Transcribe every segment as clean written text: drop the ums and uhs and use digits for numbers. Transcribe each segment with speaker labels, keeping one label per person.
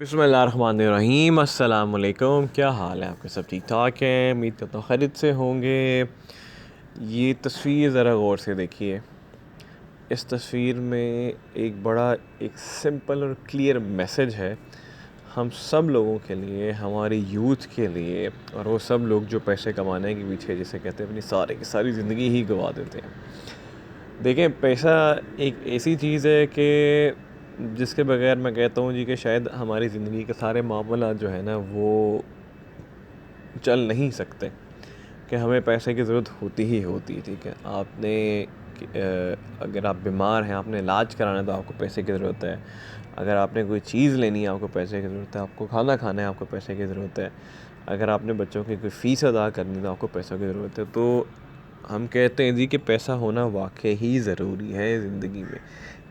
Speaker 1: बिस्मिल्लाहिर्रहमानिर्रहीम अस्सलाम वालेकुम। क्या हाल है आपके? सब ठीक ठाक हैं? उम्मीद करता हूँ खैरियत से होंगे। ये तस्वीर ज़रा गौर से देखिए। इस तस्वीर में एक बड़ा एक सिंपल और क्लियर मैसेज है हम सब लोगों के लिए, हमारी यूथ के लिए, और वो सब लोग जो पैसे कमाने के पीछे जिसे कहते हैं अपनी सारी की सारी ज़िंदगी ही गंवा देते हैं। देखें, पैसा एक ऐसी चीज़ है कि जिसके बगैर मैं कहता हूँ जी कि शायद हमारी ज़िंदगी के सारे मामला जो है ना वो चल नहीं सकते, कि हमें पैसे की ज़रूरत होती ही होती है। ठीक है, आपने अगर आप बीमार हैं, आपने इलाज कराना है तो आपको पैसे की ज़रूरत है। अगर आपने कोई चीज़ लेनी है आपको पैसे की ज़रूरत है। आपको खाना खाना है आपको पैसे की ज़रूरत है। अगर आपने बच्चों की कोई फ़ीस अदा करनी है तो आपको पैसों की ज़रूरत है। तो हम कहते हैं जी कि पैसा होना वाकई ही ज़रूरी है ज़िंदगी में।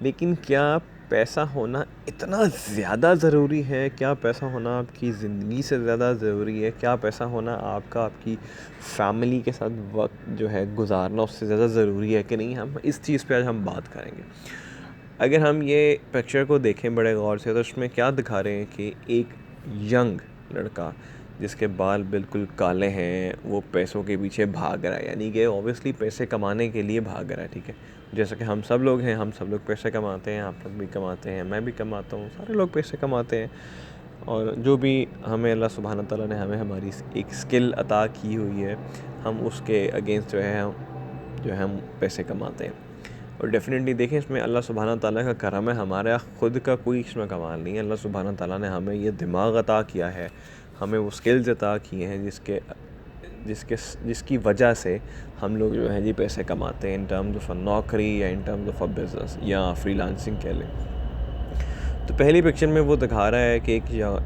Speaker 1: लेकिन क्या पैसा होना इतना ज़्यादा ज़रूरी है? क्या पैसा होना आपकी ज़िंदगी से ज़्यादा ज़रूरी है? क्या पैसा होना आपकी फ़ैमिली के साथ वक्त जो है गुजारना उससे ज़्यादा ज़रूरी है कि नहीं? हम इस चीज़ पे आज हम बात करेंगे। अगर हम ये पिक्चर को देखें बड़े गौर से तो उसमें क्या दिखा रहे हैं कि एक यंग लड़का जिसके बाल बिल्कुल काले हैं वो पैसों के पीछे भाग रहा है। यानी कि ऑब्वियसली पैसे कमाने के लिए भाग रहा है। ठीक है, जैसा कि हम सब लोग हैं, हम सब लोग पैसे कमाते हैं, आप लोग भी कमाते हैं, मैं भी कमाता हूँ, सारे लोग पैसे कमाते हैं। और जो भी हमें अल्लाह सुब्हान तआला ने हमें हमारी एक स्किल अता की हुई है, हम उसके अगेंस्ट जो है हम पैसे कमाते हैं। और डेफ़िनेटली देखें, इसमें अल्लाह सुब्हान तआला का करम है, हमारा ख़ुद का कोई इसमें कमाल नहीं है। अल्लाह सुब्हान तआला ने हमें ये दिमाग अता किया है, हमें वो स्किल्स अता किए हैं जिसकी वजह से हम लोग जो है जी पैसे कमाते हैं, इन टर्म्स ऑफ नौकरी या इन टर्म्स ऑफ बिज़नेस या फ्रीलांसिंग कह लें। तो पहली पिक्चर में वो दिखा रहा है कि एक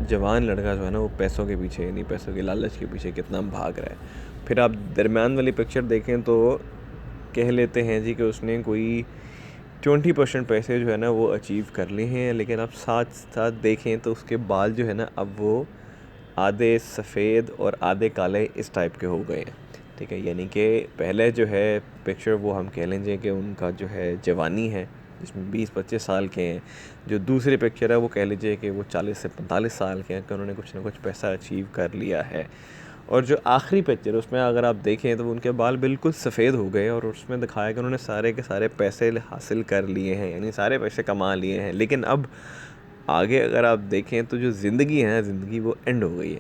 Speaker 1: जवान लड़का जो है ना वो पैसों के पीछे, यानी पैसों के लालच के पीछे कितना भाग रहा है। फिर आप दरम्यान वाली पिक्चर देखें तो कह लेते हैं जी कि उसने कोई 20% पैसे जो है ना वो अचीव कर लिए हैं। लेकिन आप साथ साथ देखें तो उसके बाल जो है ना अब वो आधे सफ़ेद और आधे काले इस टाइप के हो गए हैं। ठीक है, यानी कि पहले जो है पिक्चर वो हम कह लेंगे कि उनका जो है जवानी है जिसमें 20-25 साल के हैं। जो दूसरी पिक्चर है वो कह लीजिए कि वो 40 से 45 साल के हैं कि उन्होंने कुछ ना कुछ पैसा अचीव कर लिया है। और जो आखिरी पिक्चर उसमें अगर आप देखें तो उनके बाल बिल्कुल सफ़ेद हो गए और उसमें दिखाया कि उन्होंने सारे के सारे पैसे हासिल कर लिए हैं, यानी सारे पैसे कमा लिए हैं। लेकिन अब आगे अगर आप देखें तो जो ज़िंदगी है, ज़िंदगी वो एंड हो गई है।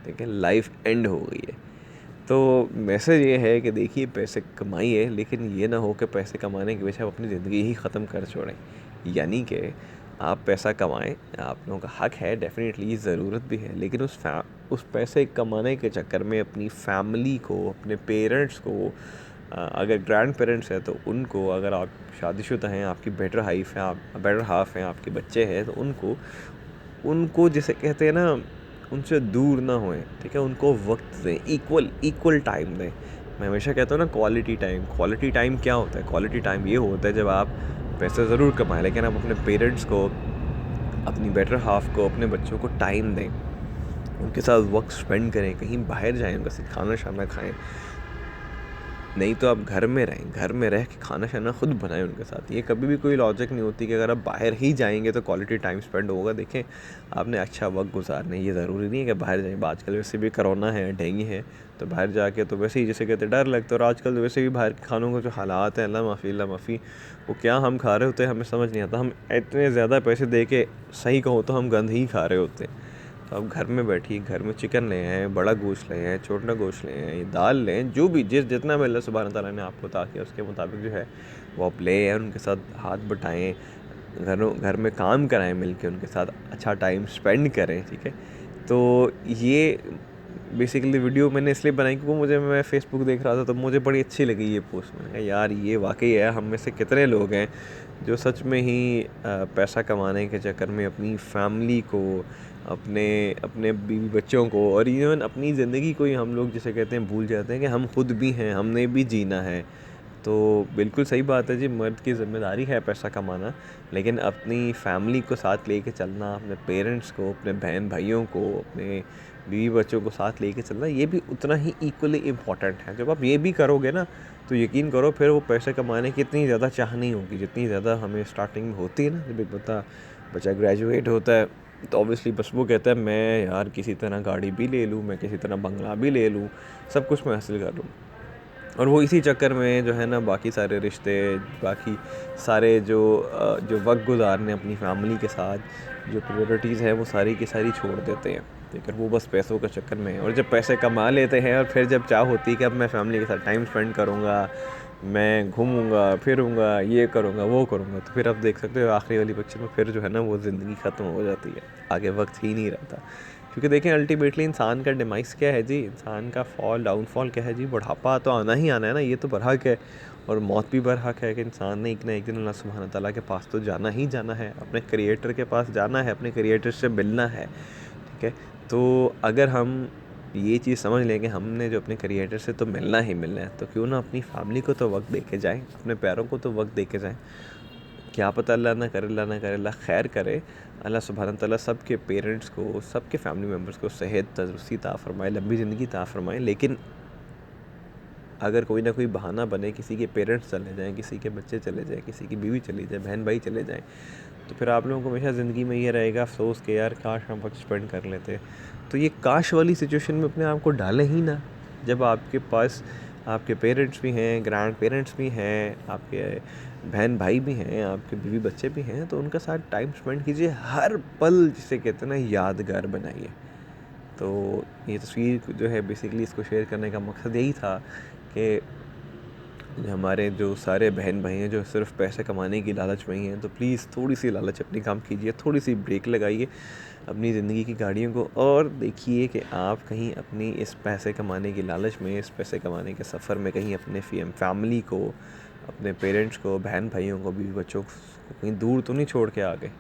Speaker 1: ठीक है, लाइफ एंड हो गई है। तो मैसेज ये है कि देखिए, पैसे कमाइए लेकिन ये ना हो कि पैसे कमाने की वजह आप अपनी ज़िंदगी ही ख़त्म कर छोड़ें। यानी कि आप पैसा कमाएं, आप लोगों का हक है, डेफ़िनेटली ज़रूरत भी है, लेकिन उस पैसे कमाने के चक्कर में अपनी फैमिली को, अपने पेरेंट्स को, अगर ग्रैंड पेरेंट्स हैं तो उनको, अगर आप शादीशुदा हैं, आपकी बेटर हाफ़ हैं, आपके बच्चे हैं तो उनको जिसे कहते हैं ना, उनसे दूर ना होएं। ठीक है, उनको वक्त दें, इक्वल टाइम दें। मैं हमेशा कहता हूँ ना, क्वालिटी टाइम क्या होता है? क्वालिटी टाइम ये होता है जब आप पैसे ज़रूर कमाएं लेकिन आप अपने पेरेंट्स को, अपनी बेटर हाफ़ को, अपने बच्चों को टाइम दें, उनके साथ वक्त स्पेंड करें, कहीं बाहर जाएं, उनके साथ खाना शाना खाएं। नहीं तो आप घर में रहें, घर में रह के खाना शाना खुद बनाएं उनके साथ। ये कभी भी कोई लॉजिक नहीं होती कि अगर आप बाहर ही जाएंगे तो क्वालिटी टाइम स्पेंड होगा। देखें, आपने अच्छा वक्त गुजारना है, ये ज़रूरी नहीं है कि बाहर जाएं। आजकल वैसे भी कोरोना है, डेंगू है, तो बाहर जाके तो वैसे ही जैसे कहते डर लगता है। और आजकल तो वैसे भी बाहर के खानों के जो हालात हैं, अल्लाह माफ़ी, वो क्या हम खा रहे होते हैं हमें समझ नहीं आता। हम इतने ज़्यादा पैसे दे के, सही कहूँ तो हम गंद ही खा रहे होते हैं। तो आप घर में बैठिए, घर में चिकन ले आएँ, बड़ा गोश्त ले आएँ, छोटा गोश्त ले आएँ, दाल लें, जो भी जितना भी अल्लाह सुब्हान तआला ने आपको अता किया उसके मुताबिक जो है वो आप ले आएँ, उनके साथ हाथ बटाएँ, घर में काम कराएँ मिल के उनके साथ, अच्छा टाइम स्पेंड करें। ठीक है, तो ये बेसिकली वीडियो मैंने इसलिए बनाई क्योंकि मैं फ़ेसबुक देख रहा था तो मुझे बड़ी अच्छी लगी ये पोस्ट। मैंने कहा यार, ये वाकई है, हम में से कितने लोग हैं जो सच में ही पैसा कमाने के चक्कर में अपनी फैमिली को, अपने अपने बीवी बच्चों को और इवन अपनी ज़िंदगी को ही हम लोग जिसे कहते हैं भूल जाते हैं कि हम खुद भी हैं, हमने भी जीना है। तो बिल्कुल सही बात है जी, मर्द की ज़िम्मेदारी है पैसा कमाना, लेकिन अपनी फैमिली को साथ लेके चलना, अपने पेरेंट्स को, अपने बहन भाइयों को, अपने बीवी बच्चों को साथ लेके चलना, ये भी उतना ही इक्वली इम्पॉर्टेंट है। जब आप ये भी करोगे ना तो यकीन करो फिर वो पैसे कमाने की इतनी ज़्यादा चाह नहीं होगी जितनी ज़्यादा हमें स्टार्टिंग में होती है ना। जब एक बच्चा ग्रेजुएट होता है तो ऑब्वियसली बस वो कहता है मैं यार किसी तरह गाड़ी भी ले लूँ, मैं किसी तरह बंगला भी ले लूँ, सब कुछ मैं हासिल कर लूँ। और वो इसी चक्कर में जो है ना बाकी सारे रिश्ते, बाकी सारे जो वक्त गुजारने अपनी फैमिली के साथ, जो प्रायोरिटीज़ है वो सारी की सारी छोड़ देते हैं, ठीक है। वो बस पैसों के चक्कर में है। और जब पैसे कमा लेते हैं और फिर जब चाह होती है कि अब मैं फैमिली के साथ टाइम स्पेंड करूँगा, मैं घूमूंगा फिरूंगा, ये करूँगा वो करूँगा, तो फिर आप देख सकते हो आखिरी वाली पिक्चर में फिर जो है ना वो ज़िंदगी ख़त्म हो जाती है, आगे वक्त ही नहीं रहता। क्योंकि देखें अल्टीमेटली इंसान का डिमाइस क्या है जी, इंसान का फॉल डाउनफॉल क्या है जी, बुढ़ापा तो आना ही आना है ना, ये तो बरहक है। और मौत भी बरहक है कि इंसान ने एक ना एक दिन अल्लाह सुब्हान तआला के पास तो जाना ही जाना है, अपने क्रिएटर के पास जाना है, अपने क्रिएटर से मिलना है, ठीक है। तो अगर हम ये चीज़ समझ लें कि हमने जो अपने क्रिएटर से तो मिलना ही मिलना है, तो क्यों ना अपनी फैमिली को तो वक्त दे के जाएँ, अपने प्यारों को तो वक्त दे के जाएँ। क्या पता अल्लाह ना करे, अल्लाह ना करे, अल्लाह खैर करे, अल्लाह सुब्हान तआला सबके पेरेंट्स को, सबके फैमिली मेम्बर्स को सेहत तंदुरुस्ती अता फ़रमाए, लंबी ज़िंदगी अता फ़रमाए। लेकिन अगर कोई ना कोई बहाना बने, किसी के पेरेंट्स चले जाएँ, किसी के बच्चे चले जाएँ, किसी की बीवी चली जाए, बहन भाई चले जाएँ, तो फिर आप लोगों को हमेशा ज़िंदगी में ये रहेगा अफ़सोस कि यार काश हम वक्त स्पेंड कर लेते। तो ये काश वाली सिचुएशन में अपने आप को डालें ही ना। जब आपके पास आपके पेरेंट्स भी हैं, ग्रैंड पेरेंट्स भी हैं, आपके बहन भाई भी हैं, आपके बीवी बच्चे भी हैं, तो उनके साथ टाइम स्पेंड कीजिए, हर पल जिसे कहते हैं ना यादगार बनाइए। तो ये तस्वीर जो है बेसिकली इसको शेयर करने का मकसद यही था कि हमारे जो सारे बहन भाई हैं जो सिर्फ पैसे कमाने की लालच में ही हैं, तो प्लीज़ थोड़ी सी लालच अपनी कम कीजिए, थोड़ी सी ब्रेक लगाइए अपनी ज़िंदगी की गाड़ियों को, और देखिए कि आप कहीं अपनी इस पैसे कमाने की लालच में, इस पैसे कमाने के सफ़र में कहीं अपने फैमिली को, अपने पेरेंट्स को, बहन भाइयों को, बीवी बच्चों को कहीं दूर तो नहीं छोड़ के आ गए।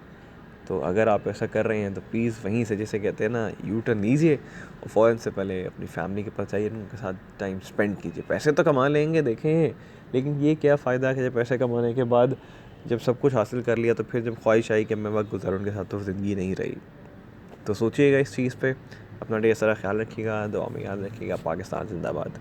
Speaker 1: तो अगर आप ऐसा कर रहे हैं तो प्लीज़ वहीं से, जैसे कहते हैं ना, यू टर्न लीजिए और फ़ौरन से पहले अपनी फैमिली के पास जाइए, उनके साथ टाइम स्पेंड कीजिए। पैसे तो कमा लेंगे देखें, लेकिन ये क्या फ़ायदा कि जब पैसे कमाने के बाद जब सब कुछ हासिल कर लिया तो फिर जब ख्वाहिश आई कि मैं वक्त गुजारूँ उनके साथ, तो ज़िंदगी नहीं रही। तो सोचिएगा इस चीज़ पे, अपना ढेर सारा ख्याल रखिएगा, दुआ में याद रखिएगा। पाकिस्तान ज़िंदाबाद।